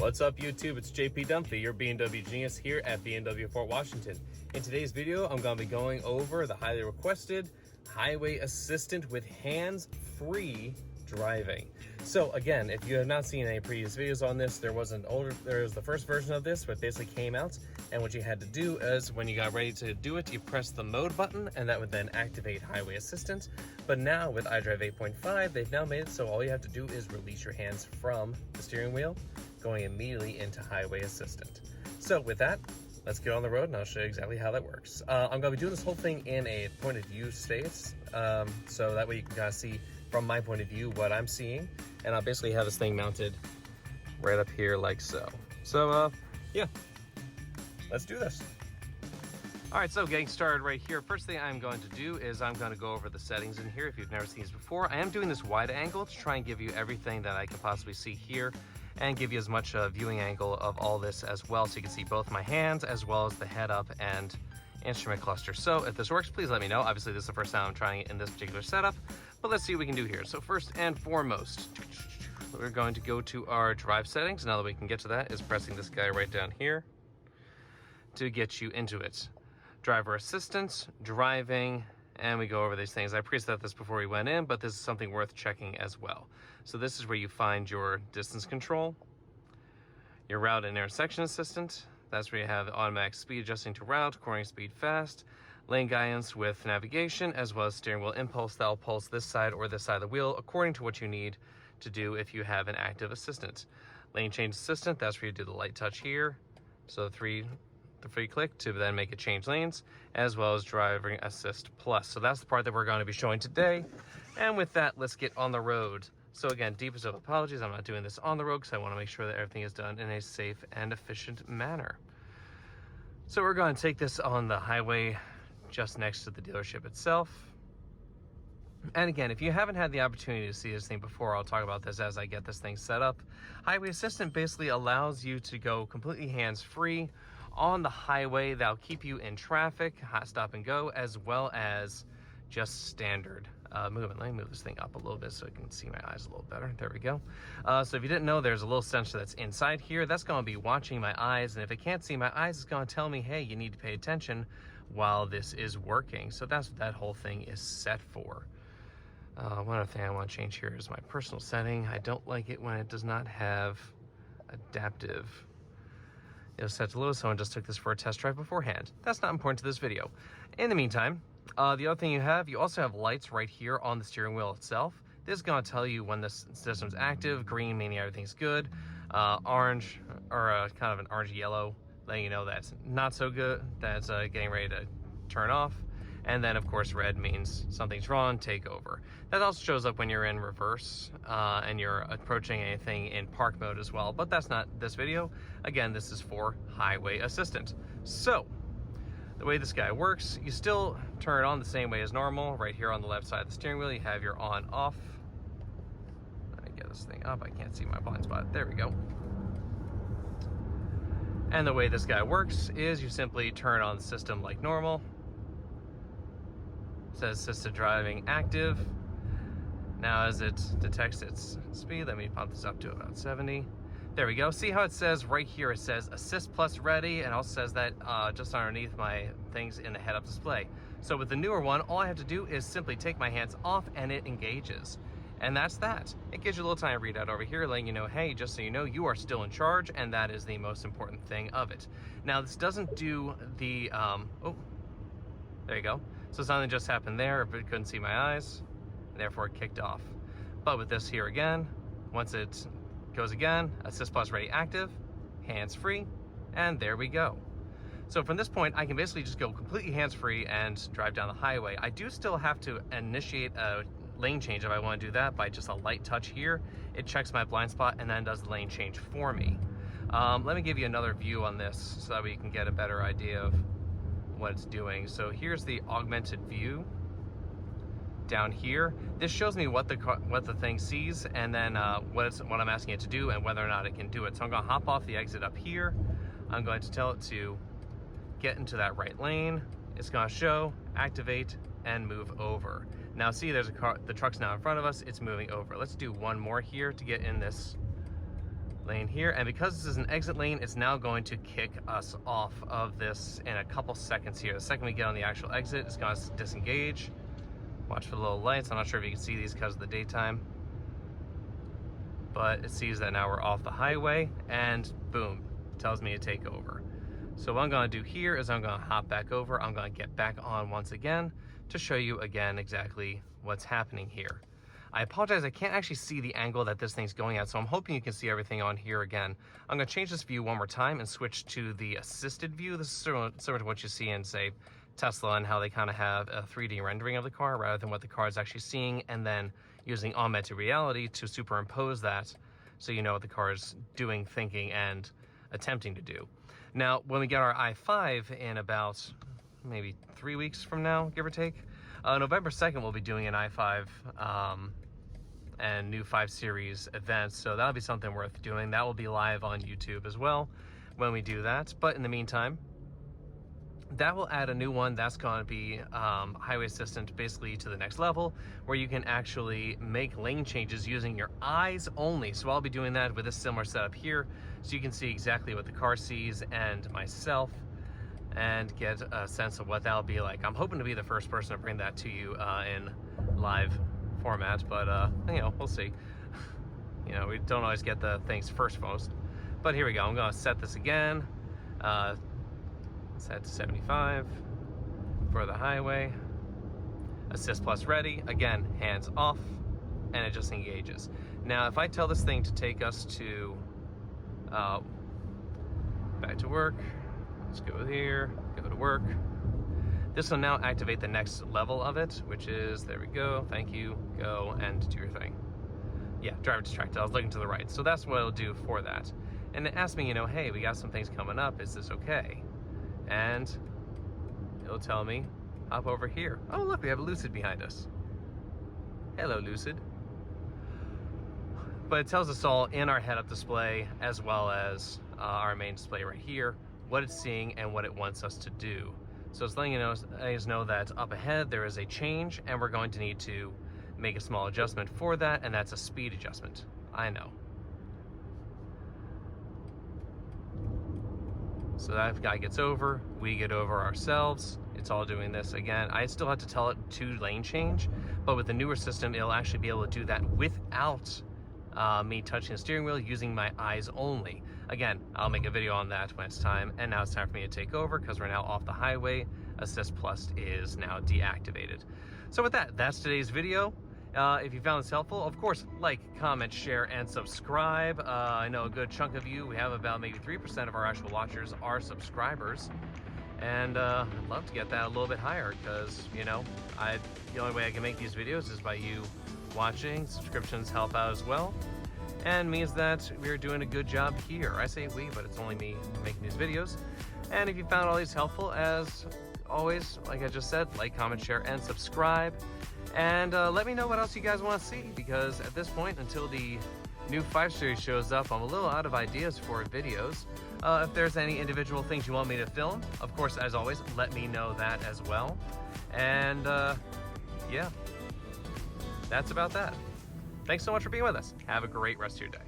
What's up YouTube, it's JP Dunphy, your BMW genius here at BMW Fort Washington. In today's video, I'm going to be going over the highly requested highway assistant with hands-free driving. So again, if you have not seen any previous videos on this, there was the first version of this, but basically came out, and what you had to do is when you got ready to do it, you press the mode button, and that would then activate highway assistant. But now with iDrive 8.5, they've now made it so all you have to do is release your hands from the steering wheel, going immediately into highway assistant. So with that, let's get on the road and I'll show you exactly how that works. I'm going to be doing this whole thing in a point of view state, so that way you can kind of see from my point of view what I'm seeing. And I'll basically have this thing mounted right up here like so. So yeah, let's do this. All right, so getting started right here, first thing I'm going to do is I'm going to go over the settings in here. If you've never seen these before, I am doing this wide angle to try and give you everything that I can possibly see here and give you as much viewing angle of all this as well, so you can see both my hands as well as the head up and instrument cluster. So if this works, please let me know. Obviously this is the first time I'm trying it in this particular setup, but let's see what we can do here. So first and foremost, we're going to go to our drive settings. Now that we can get to that is pressing this guy right down here to get you into it. Driver assistance, driving, and we go over these things. I preset this before we went in, but this is something worth checking as well. So this is where you find your distance control, your route and intersection assistant. That's where you have automatic speed adjusting to route, cornering speed fast, lane guidance with navigation, as well as steering wheel impulse that will pulse this side or this side of the wheel according to what you need to do if you have an active assistant. Lane change assistant, that's where you do the light touch here. So the free click to then make it change lanes, as well as driving assist plus. So that's the part that we're going to be showing today. And with that, let's get on the road. So again, deepest of apologies, I'm not doing this on the road because I want to make sure that everything is done in a safe and efficient manner. So we're going to take this on the highway just next to the dealership itself. And again, if you haven't had the opportunity to see this thing before, I'll talk about this as I get this thing set up. Highway Assistant basically allows you to go completely hands-free on the highway. That'll keep you in traffic, hot stop and go, as well as just standard movement. Let me move this thing up a little bit so I can see my eyes a little better. There we go. So if you didn't know, there's a little sensor that's inside here. That's going to be watching my eyes, and if it can't see my eyes, it's going to tell me, hey, you need to pay attention while this is working. So that's what that whole thing is set for. One other thing I want to change here is my personal setting. I don't like it when it does not have adaptive. It was set to low, someone just took this for a test drive beforehand. That's not important to this video. In the meantime, the other thing you also have lights right here on the steering wheel itself. This is going to tell you when this system's active. Green meaning everything's good. Orange, or kind of an orange yellow, letting you know that's not so good, that's getting ready to turn off. And then of course red means something's wrong, take over. That also shows up when you're in reverse and you're approaching anything in park mode as well, but that's not this video. Again, this is for highway assistant. So the way this guy works, you still turn it on the same way as normal. Right here on the left side of the steering wheel, you have your on off. Let me get this thing up, I can't see my blind spot. There we go. And the way this guy works is you simply turn on the system like normal. Says assisted driving active. Now as it detects its speed, let me pump this up to about 70. There we go. See how it says right here, it says assist plus ready, and also says that just underneath my things in the head-up display. So with the newer one, all I have to do is simply take my hands off and it engages. And that's that. It gives you a little tiny readout over here letting you know, hey, just so you know, you are still in charge, and that is the most important thing of it. Now this doesn't do the, oh, there you go. So something just happened there, but it couldn't see my eyes, and therefore it kicked off. But with this here again, once it goes again, assist plus ready active, hands free, and there we go. So from this point, I can basically just go completely hands free and drive down the highway. I do still have to initiate a lane change if I want to do that by just a light touch here. It checks my blind spot and then does the lane change for me. Let me give you another view on this so that we can get a better idea of what it's doing. So here's the augmented view down here. This shows me what the thing sees, and then what I'm asking it to do and whether or not it can do it. So I'm going to hop off the exit up here. I'm going to tell it to get into that right lane. It's going to show, activate, and move over. Now see, there's a car, the truck's now in front of us, it's moving over. Let's do one more here to get in this lane here, and because this is an exit lane, it's now going to kick us off of this in a couple seconds here. The second we get on the actual exit, it's going to disengage. Watch for the little lights. I'm not sure if you can see these because of the daytime, but it sees that now we're off the highway, and boom, tells me to take over. So what I'm going to do here is I'm going to hop back over. I'm going to get back on once again to show you again exactly what's happening here. I apologize, I can't actually see the angle that this thing's going at, so I'm hoping you can see everything on here again. I'm going to change this view one more time and switch to the assisted view. This is similar to what you see in, say, Tesla, and how they kind of have a 3D rendering of the car rather than what the car is actually seeing, and then using augmented reality to superimpose that so you know what the car is doing, thinking, and attempting to do. Now, when we get our i5 in about maybe 3 weeks from now, give or take, November 2nd, we'll be doing an i5 and new 5 Series event, so that'll be something worth doing. That will be live on YouTube as well when we do that. But in the meantime, that will add a new one that's going to be Highway Assistant basically to the next level, where you can actually make lane changes using your eyes only. So I'll be doing that with a similar setup here, so you can see exactly what the car sees and myself, and get a sense of what that'll be like. I'm hoping to be the first person to bring that to you in live format, but you know, we'll see. You know, we don't always get the things first most. But here we go. I'm going to set this again. Set to 75 for the highway. Assist plus ready. Again, hands off, and it just engages. Now, if I tell this thing to take us to back to work, let's go here, go to work. This will now activate the next level of it, which is, there we go, thank you, go and do your thing. Yeah, driver distracted, I was looking to the right. So that's what it'll do for that. And it asked me, you know, hey, we got some things coming up, is this okay? And it'll tell me, hop over here. Oh, look, we have a Lucid behind us. Hello, Lucid. But it tells us all in our head-up display, as well as our main display right here, what it's seeing and what it wants us to do. So it's letting you know that up ahead there is a change, and we're going to need to make a small adjustment for that, and that's a speed adjustment. I know. So that guy gets over, we get over ourselves. It's all doing this again. I still have to tell it to lane change, but with the newer system, it'll actually be able to do that without me touching the steering wheel, using my eyes only. Again, I'll make a video on that when it's time. And now it's time for me to take over because we're now off the highway. Assist Plus is now deactivated. So with that, that's today's video. If you found this helpful, of course, like, comment, share, and subscribe. I know a good chunk of you, we have about maybe 3% of our actual watchers are subscribers. And I'd love to get that a little bit higher, because, you know, the only way I can make these videos is by you watching. Subscriptions help out as well, and means that we're doing a good job here. I say we, but it's only me making these videos. And if you found all these helpful, as always, like I just said, like, comment, share, and subscribe. And let me know what else you guys want to see, because at this point, until the new 5 Series shows up, I'm a little out of ideas for videos. If there's any individual things you want me to film, of course, as always, let me know that as well. And yeah, that's about that. Thanks so much for being with us. Have a great rest of your day.